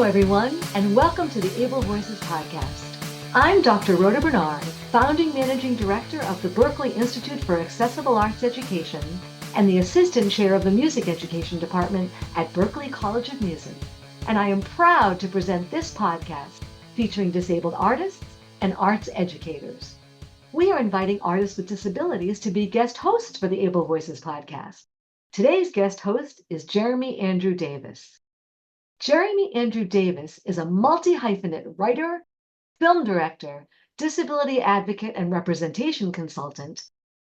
Hello, everyone, and welcome to the Able Voices podcast. I'm Dr. Rhoda Bernard, founding managing director of the Berkeley Institute for Accessible Arts Education and the assistant chair of the music education department at Berkeley College of Music. And I am proud to present this podcast featuring disabled artists and arts educators. We are inviting artists with disabilities to be guest hosts for the Able Voices podcast. Today's guest host is Jeremy Andrew Davis. Jeremy Andrew Davis is a multi-hyphenate writer, film director, disability advocate and representation consultant,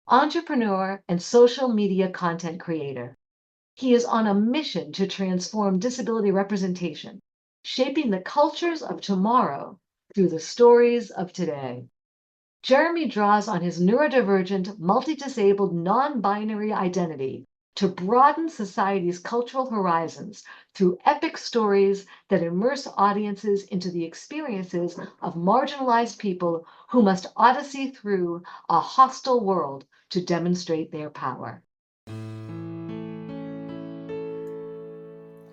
entrepreneur, and social media content creator. He is on a mission to transform disability representation, shaping the cultures of tomorrow through the stories of today. Jeremy draws on his neurodivergent, multi-disabled, non-binary identity to broaden society's cultural horizons through epic stories that immerse audiences into the experiences of marginalized people who must odyssey through a hostile world to demonstrate their power.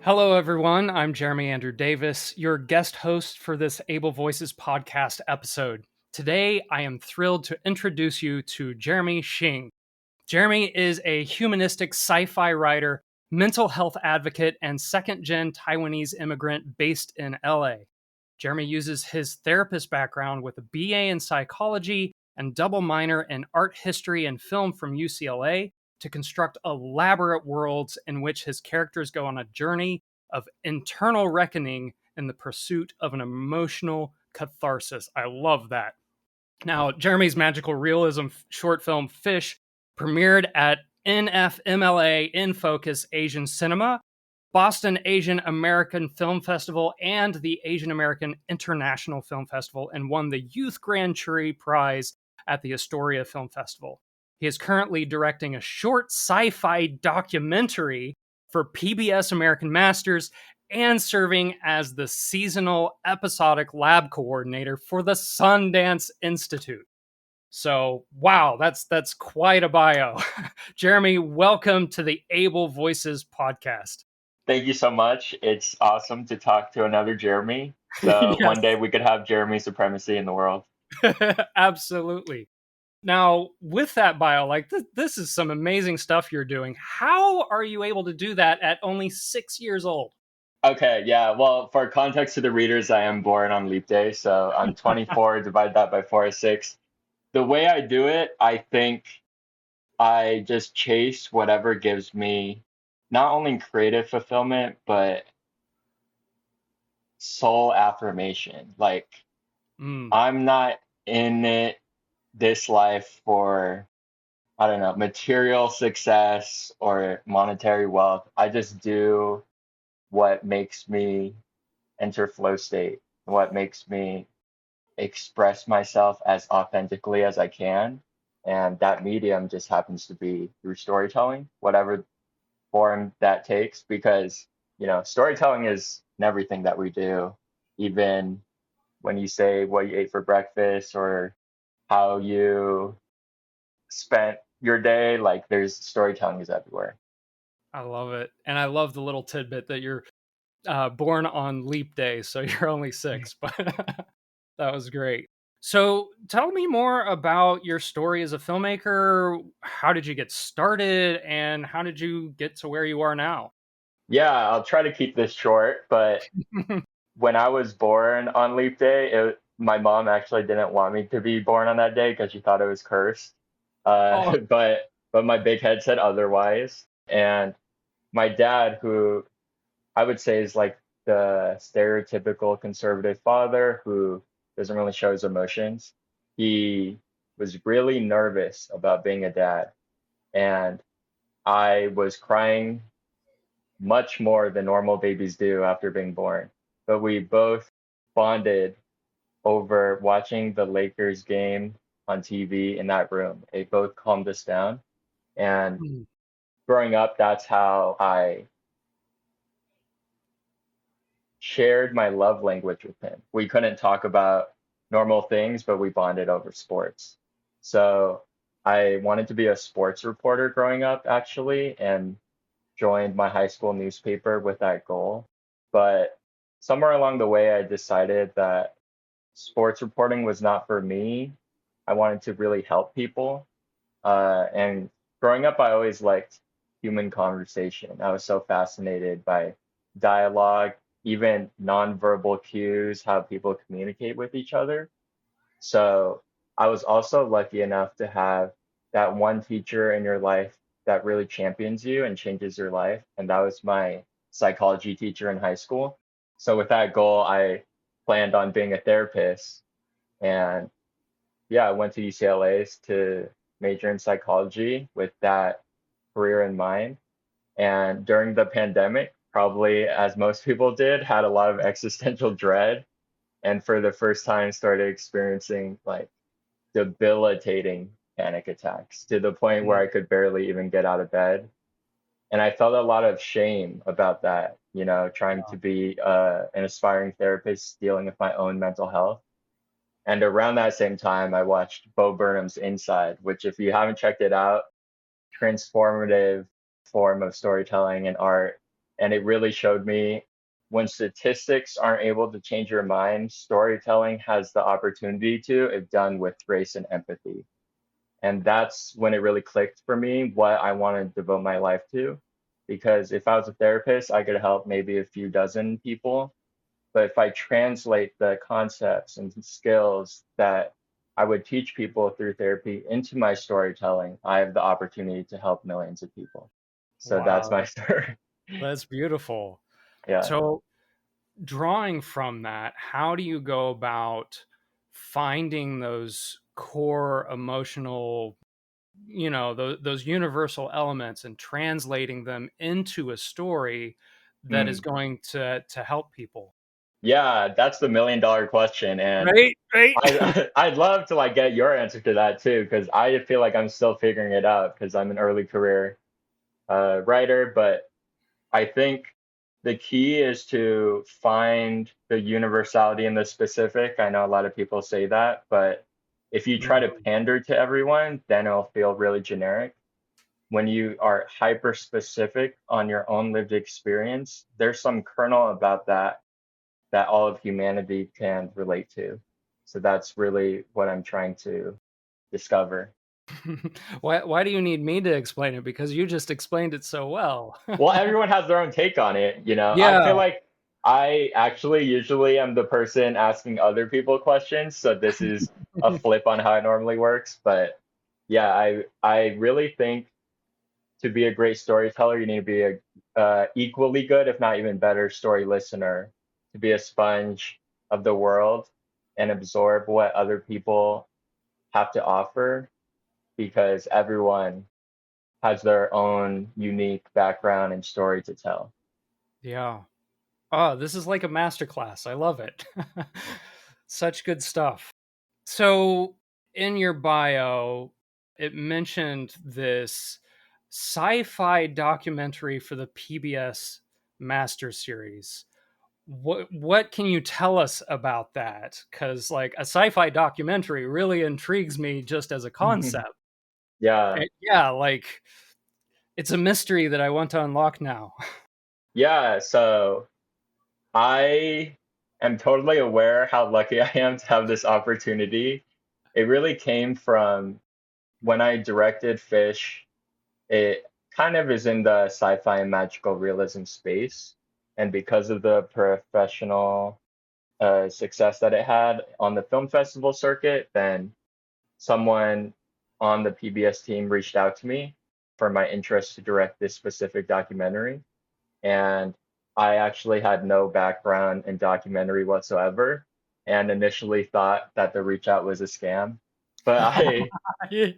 Hello, everyone. I'm Jeremy Andrew Davis, your guest host for this Able Voices podcast episode. Today, I am thrilled to introduce you to Jeremy Hsing. Jeremy is a humanistic sci-fi writer, mental health advocate, and second-gen Taiwanese immigrant based in LA. Jeremy uses his therapist background with a BA in psychology and double minor in art history and film from UCLA to construct elaborate worlds in which his characters go on a journey of internal reckoning in the pursuit of an emotional catharsis. I love that. Now, Jeremy's magical realism short film Fish premiered at NFMLA In Focus Asian Cinema, Boston Asian American Film Festival, and the Asian American International Film Festival, and won the Youth Grand Jury Prize at the Astoria Film Festival. He is currently directing a short sci-fi documentary for PBS American Masters and serving as the Seasonal Episodic Lab Coordinator for the Sundance Institute. So, wow, that's quite a bio. Jeremy, welcome to the Able Voices podcast. Thank you so much. It's awesome to talk to another Jeremy. So Yes. One day we could have Jeremy supremacy in the world. Absolutely. Now, with that bio, this is some amazing stuff you're doing. How are you able to do that at only 6 years old? Okay, yeah. Well, for context to the readers, I am born on Leap Day. So I'm 24, divide that by 4 is 6. The way I do it, I think I just chase whatever gives me not only creative fulfillment, but soul affirmation. I'm not in this life for, I don't know, material success or monetary wealth. I just do what makes me enter flow state, what makes me express myself as authentically as I can. And that medium just happens to be through storytelling, whatever form that takes, because, storytelling is in everything that we do, even when you say what you ate for breakfast or how you spent your day, there's storytelling is everywhere. I love it. And I love the little tidbit that you're born on Leap Day, so you're only 6, but that was great. So tell me more about your story as a filmmaker. How did you get started and how did you get to where you are now? Yeah, I'll try to keep this short, but when I was born on Leap Day, my mom actually didn't want me to be born on that day because she thought it was cursed. But my big head said otherwise. And my dad, who I would say is like the stereotypical conservative father who doesn't really show his emotions, he was really nervous about being a dad. And I was crying much more than normal babies do after being born. But we both bonded over watching the Lakers game on TV in that room. It both calmed us down. And growing up, that's how I shared my love language with him. We couldn't talk about normal things, but we bonded over sports. So I wanted to be a sports reporter growing up, actually, and joined my high school newspaper with that goal. But somewhere along the way, I decided that sports reporting was not for me. I wanted to really help people. And growing up, I always liked human conversation. I was so fascinated by dialogue, even nonverbal cues, how people communicate with each other. So I was also lucky enough to have that one teacher in your life that really champions you and changes your life. And that was my psychology teacher in high school. So with that goal, I planned on being a therapist. And yeah, I went to UCLA to major in psychology with that career in mind. And during the pandemic, probably as most people did, had a lot of existential dread. And for the first time, started experiencing like debilitating panic attacks to the point where Mm. I could barely even get out of bed. And I felt a lot of shame about that, trying to be an aspiring therapist, dealing with my own mental health. And around that same time, I watched Bo Burnham's Inside, which, if you haven't checked it out, transformative form of storytelling and art. And it really showed me when statistics aren't able to change your mind, storytelling has the opportunity to, if done with grace and empathy. And that's when it really clicked for me what I want to devote my life to. Because if I was a therapist, I could help maybe a few dozen people. But if I translate the concepts and skills that I would teach people through therapy into my storytelling, I have the opportunity to help millions of people. So that's my Wow, story. that's beautiful. Yeah. So, drawing from that, how do you go about finding those core emotional, those universal elements and translating them into a story that is Mm. going to help people? Yeah, that's the $1 million question. And Right, right. I'd love to like get your answer to that too, because I feel like I'm still figuring it out because I'm an early career writer. But I think the key is to find the universality in the specific. I know a lot of people say that, but if you try to Mhm. pander to everyone, then it'll feel really generic. When you are hyper specific on your own lived experience, there's some kernel about that all of humanity can relate to. So that's really what I'm trying to discover. Why do you need me to explain it? Because you just explained it so well. Well, everyone has their own take on it. I Yeah. feel like I actually usually am the person asking other people questions, so this is a flip on how it normally works. But yeah, I really think to be a great storyteller, you need to be a equally good, if not even better, story listener. To be a sponge of the world and absorb what other people have to offer, because everyone has their own unique background and story to tell. Yeah. Oh, this is like a masterclass. I love it. Such good stuff. So, in your bio, it mentioned this sci-fi documentary for the PBS Masters series. What can you tell us about that? Because like a sci-fi documentary really intrigues me just as a concept. Yeah. Yeah, like it's a mystery that I want to unlock now. Yeah. So I am totally aware how lucky I am to have this opportunity. It really came from when I directed Fish. It kind of is in the sci-fi and magical realism space. And because of the professional success that it had on the film festival circuit, then someone on the PBS team reached out to me for my interest to direct this specific documentary. And I actually had no background in documentary whatsoever, and initially thought that the reach out was a scam. But I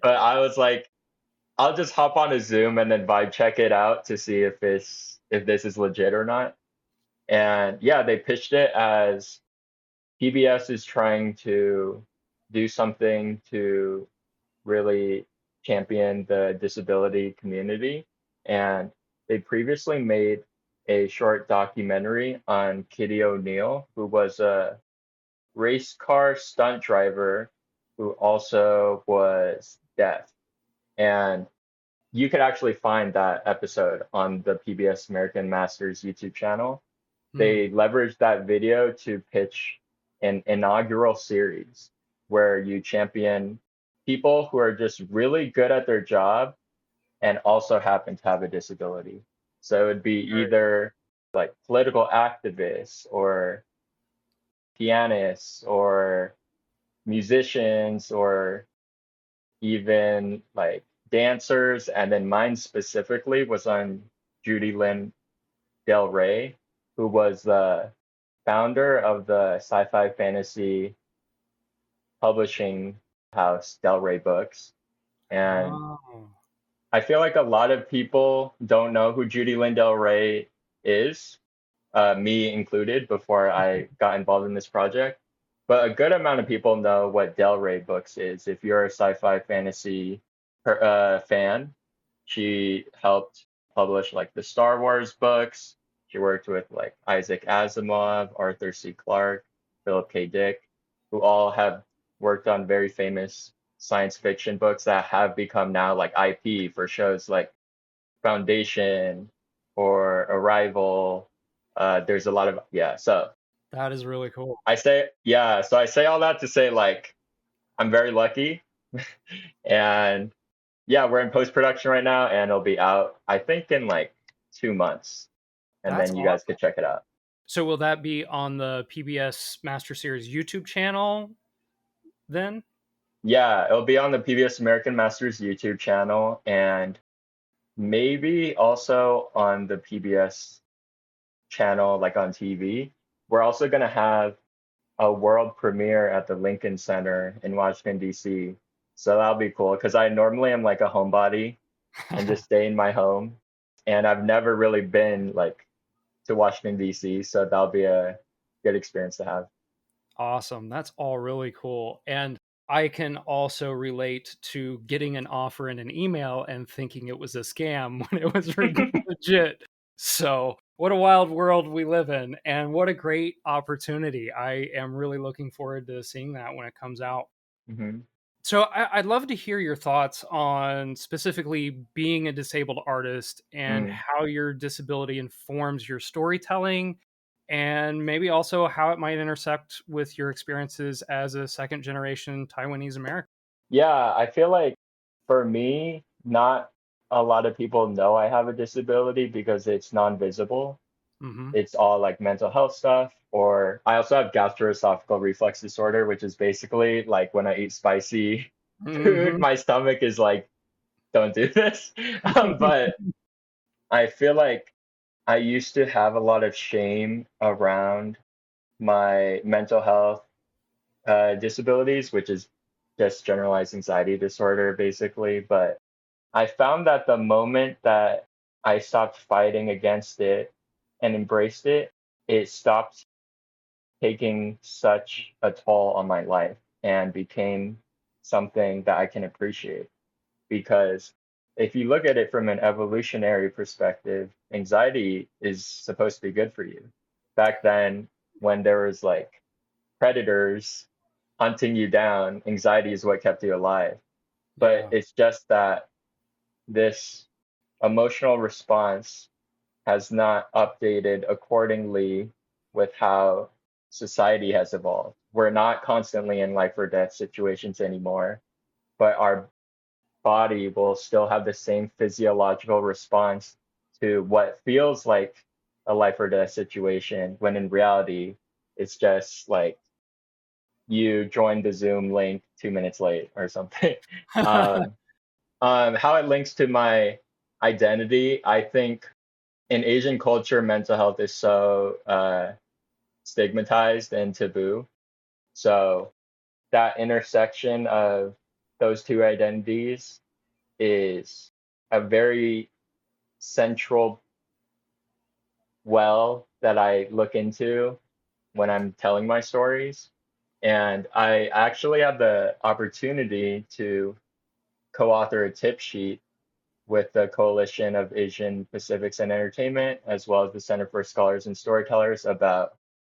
but I was like, I'll just hop on a Zoom and then vibe check it out to see if this is legit or not. And yeah, they pitched it as PBS is trying to do something to really champion the disability community. And they previously made a short documentary on Kitty O'Neill, who was a race car stunt driver who also was deaf. And you could actually find that episode on the PBS American Masters YouTube channel. they leveraged that video to pitch an inaugural series where you champion people who are just really good at their job and also happen to have a disability. So it would be either like political activists or pianists or musicians or even like dancers. And then mine specifically was on Judy Lynn Del Rey, who was the founder of the sci-fi fantasy publishing house Del Rey Books. And I feel like a lot of people don't know who Judy Lynn Del Rey is, me included, before I got involved in this project. But a good amount of people know what Del Rey Books is. If you're a sci-fi fantasy fan, she helped publish like the Star Wars books. She worked with like Isaac Asimov, Arthur C. Clarke, Philip K. Dick, who all have worked on very famous science fiction books that have become now like IP for shows like Foundation or Arrival. There's a lot of, yeah. So that is really cool. I say all that to say like I'm very lucky. And yeah, we're in post-production right now and it'll be out, I think, in like 2 months. And That's then you guys awesome. could check it out. So will that be on the PBS Master Series YouTube channel then? Yeah, it'll be on the PBS American Masters YouTube channel and maybe also on the PBS channel, like on TV. We're also going to have a world premiere at the Lincoln Center in Washington, D.C. So that'll be cool because I normally am like a homebody and just stay in my home. And I've never really been like to Washington, D.C. So that'll be a good experience to have. Awesome. That's all really cool. And I can also relate to getting an offer in an email and thinking it was a scam when it was legit. So, what a wild world we live in, and what a great opportunity. I am really looking forward to seeing that when it comes out. Mm-hmm. So, I'd love to hear your thoughts on specifically being a disabled artist and how your disability informs your storytelling, and maybe also how it might intersect with your experiences as a second generation Taiwanese American. Yeah, I feel like for me, not a lot of people know I have a disability because it's non-visible. It's all like mental health stuff, or I also have gastroesophageal reflux disorder, which is basically like when I eat spicy food, my stomach is like, don't do this. But I feel like I used to have a lot of shame around my mental health disabilities, which is just generalized anxiety disorder, basically. But I found that the moment that I stopped fighting against it and embraced it, it stopped taking such a toll on my life and became something that I can appreciate. Because if you look at it from an evolutionary perspective, anxiety is supposed to be good for you. Back then, when there was like predators hunting you down, anxiety is what kept you alive. But it's just that this emotional response has not updated accordingly with how society has evolved. We're not constantly in life or death situations anymore, but our body will still have the same physiological response to what feels like a life or death situation, when in reality, it's just like you joined the Zoom link 2 minutes late or something. How it links to my identity, I think in Asian culture, mental health is so stigmatized and taboo. So that intersection of those two identities is a very central well that I look into when I'm telling my stories. And I actually had the opportunity to co-author a tip sheet with the Coalition of Asian Pacifics and Entertainment, as well as the Center for Scholars and Storytellers, about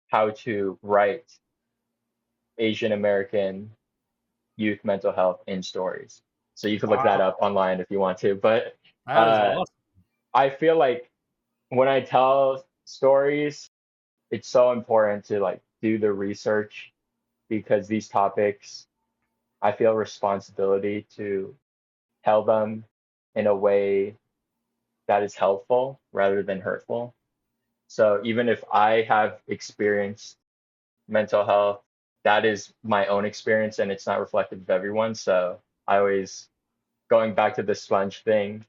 how to write Asian American youth mental health in stories. So you can look that up online if you want to. But that is awesome. I feel like when I tell stories, it's so important to like do the research because these topics, I feel responsibility to tell them in a way that is helpful rather than hurtful. So even if I have experienced mental health, that is my own experience and it's not reflective of everyone. So I always, going back to the sponge thing,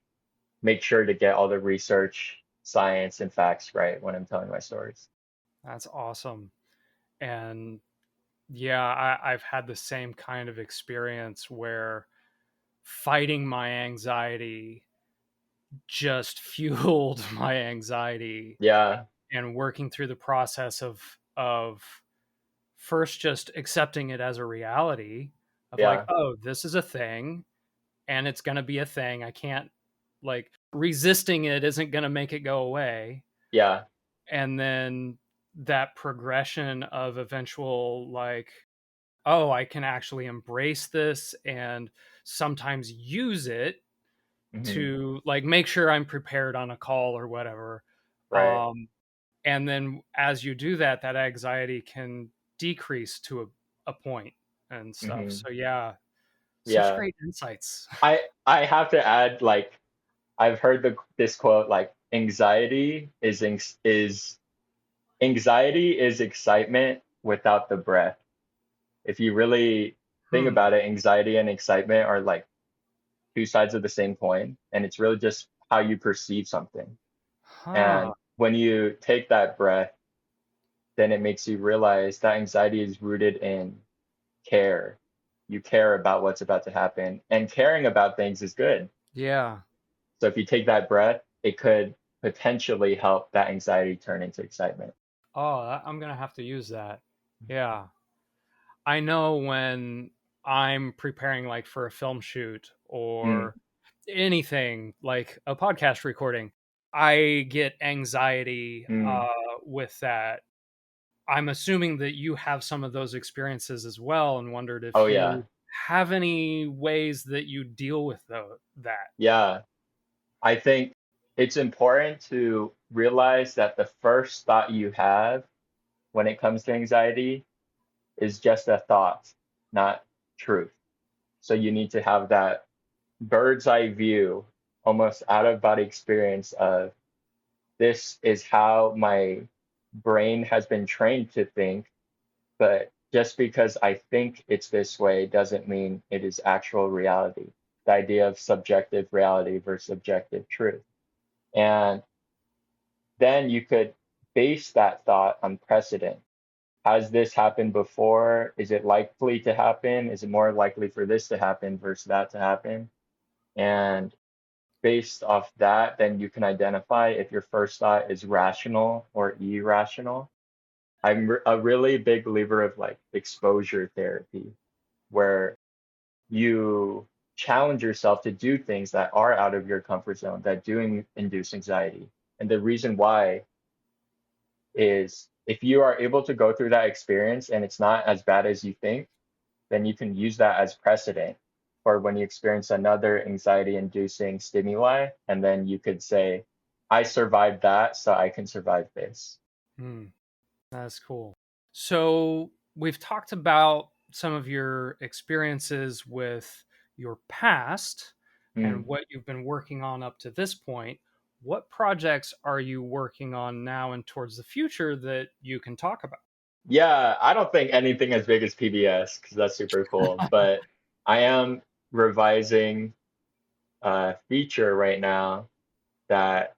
make sure to get all the research, science, and facts right when I'm telling my stories. That's awesome. And yeah, I've had the same kind of experience where fighting my anxiety just fueled my anxiety, Yeah, and working through the process of first just accepting it as a reality of like, yeah, oh, this is a thing and it's going to be a thing. I can't, like, resisting it isn't going to make it go away. yeah. And then that progression of eventual, like, oh, I can actually embrace this and sometimes use it Hmm. to, like, make sure I'm prepared on a call or whatever. Right. And then as you do that, that anxiety can decrease to a point and stuff. Hmm. So yeah, such Yeah. great insights. I have to add, like, I've heard this quote, like, anxiety is excitement without the breath. If you really think Hmm. about it, anxiety and excitement are like two sides of the same coin, and it's really just how you perceive something. Huh. And when you take that breath, then it makes you realize that anxiety is rooted in care. You care about what's about to happen, and caring about things is good. Yeah. So if you take that breath, it could potentially help that anxiety turn into excitement. Oh, I'm gonna have to use that. Yeah. I know when I'm preparing, like, for a film shoot Mm, or anything like a podcast recording, I get anxiety mm. with that. I'm assuming that you have some of those experiences as well, and wondered Oh if yeah. you have any ways that you deal with that. Yeah. I think it's important to realize that the first thought you have when it comes to anxiety is just a thought, not truth. So you need to have that bird's eye view, almost out of body experience of this is how my brain has been trained to think, but just because I think it's this way doesn't mean it is actual reality. The idea of subjective reality versus objective truth. And then you could base that thought on precedent. Has this happened before? Is it likely to happen? Is it more likely for this to happen versus that to happen? And based off that, then you can identify if your first thought is rational or irrational. I'm a really big believer of like exposure therapy, where you challenge yourself to do things that are out of your comfort zone that do induce anxiety. And the reason why is if you are able to go through that experience and it's not as bad as you think, then you can use that as precedent for when you experience another anxiety inducing stimuli. And then you could say, I survived that, so I can survive this. Hmm, that's cool. So we've talked about some of your experiences with your past and Mm. what you've been working on up to this point. What projects are you working on now and towards the future that you can talk about? Yeah, I don't think anything as big as PBS because that's super cool. But I am revising a feature right now that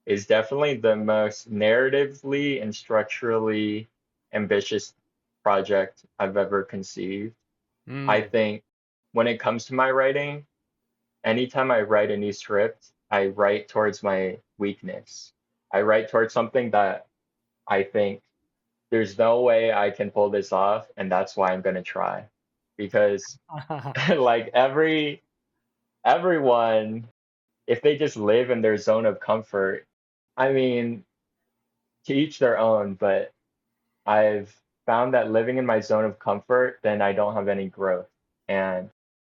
is definitely the most narratively and structurally ambitious project I've ever conceived. I Mm. think when it comes to my writing, anytime I write a new script, I write towards my weakness. I write towards something that I think there's no way I can pull this off, and that's why I'm gonna try. Because like everyone, if they just live in their zone of comfort, I mean, to each their own, but I've found that living in my zone of comfort, then I don't have any growth. And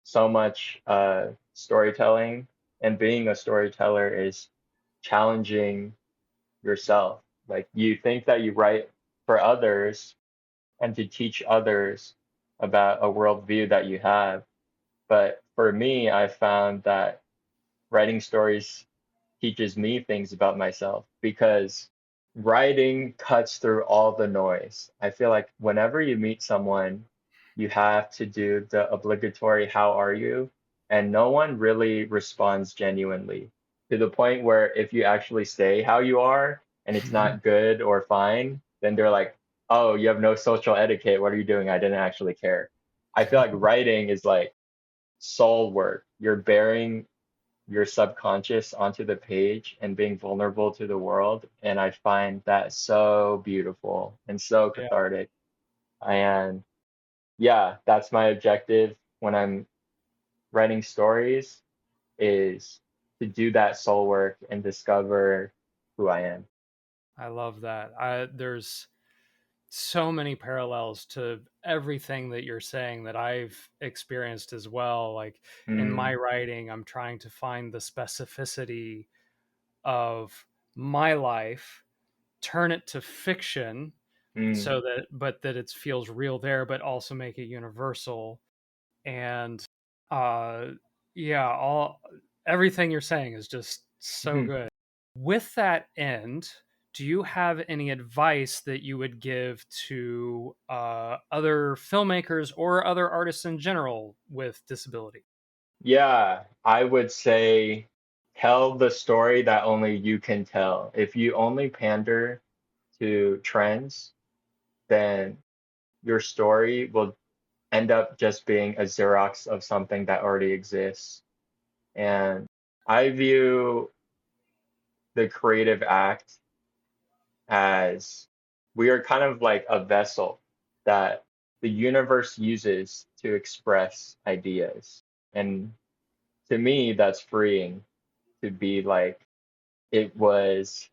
so much storytelling and being a storyteller is challenging yourself. Like you think that you write for others and to teach others about a worldview that you have. But for me, I found that writing stories teaches me things about myself because writing cuts through all the noise. I feel like whenever you meet someone, you have to do the obligatory "How are you?" and no one really responds genuinely to the point where if you actually say how you are and it's not good or fine, then they're like, "Oh, you have no social etiquette. What are you doing? I didn't actually care." I feel like writing is like soul work. You're bearing your subconscious onto the page and being vulnerable to the world. And I find that so beautiful and so Yeah, cathartic. And yeah, that's my objective when I'm writing stories is to do that soul work and discover who I am. I love that. There's so many parallels to everything that you're saying that I've experienced as well. Like in my Mm, writing, I'm trying to find the specificity of my life, turn it to fiction mm, so that, but that it feels real there, but also make it universal. And uh yeah, all everything you're saying is just so mhm. good. With that end, do you have any advice that you would give to other filmmakers or other artists in general with disability? Yeah, I would say tell the story that only you can tell. If you only pander to trends, then your story will end up just being a Xerox of something that already exists. And I view the creative act as we are kind of like a vessel that the universe uses to express ideas. And to me, that's freeing to be like, it was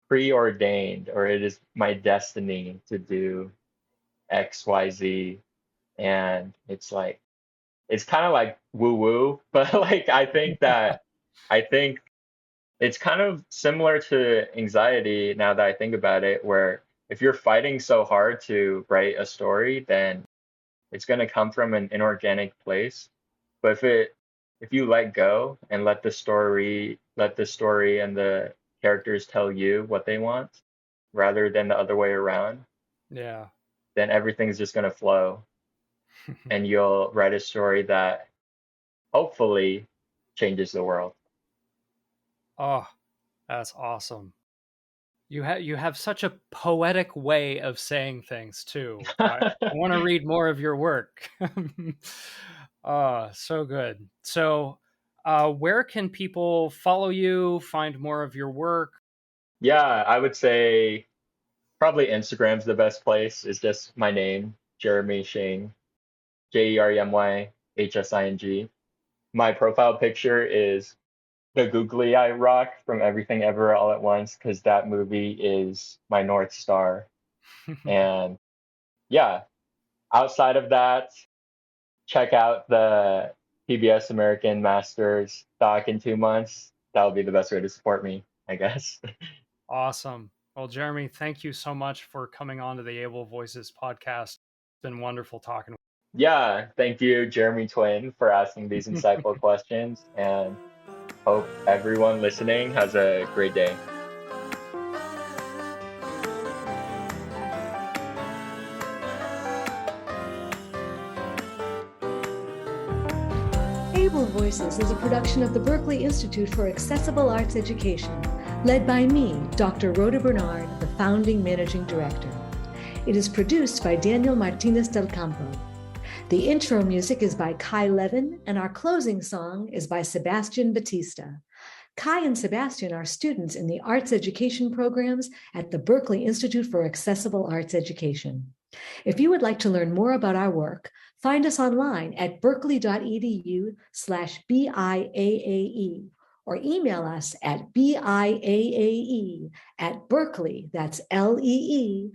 preordained or it is my destiny to do XYZ. And it's like, it's kind of like woo woo, but like I think it's kind of similar to anxiety now that I think about it, where if you're fighting so hard to write a story, then it's going to come from an inorganic place. But if you let go and let the story and the characters tell you what they want rather than the other way around, Yeah. then everything's just going to flow and you'll write a story that hopefully changes the world. Oh, that's awesome. You have such a poetic way of saying things too. I want to read more of your work. So good. So, where can people follow you, find more of your work? Yeah, I would say probably Instagram's the best place. It's just my name, Jeremy Hsing, JEREMYHSING. My profile picture is the googly eye rock from Everything Ever All at Once because that movie is my North Star. And yeah, outside of that, check out the PBS American Masters doc in 2 months. That would be the best way to support me, I guess. Awesome. Well, Jeremy, thank you so much for coming on to the Able Voices podcast. It's been wonderful talking. Yeah, thank you, Jeremy Twin, for asking these insightful questions, and hope everyone listening has a great day. Able Voices is a production of the Berkeley Institute for Accessible Arts Education, led by me, Dr. Rhoda Bernard, the founding managing director. It is produced by Daniel Martinez del Campo. The intro music is by Kai Levin, and our closing song is by Sebastian Batista. Kai and Sebastian are students in the arts education programs at the Berkeley Institute for Accessible Arts Education. If you would like to learn more about our work, find us online at berkeley.edu/BIAAE or email us at BIAAE@berkeley, that's LEE.edu.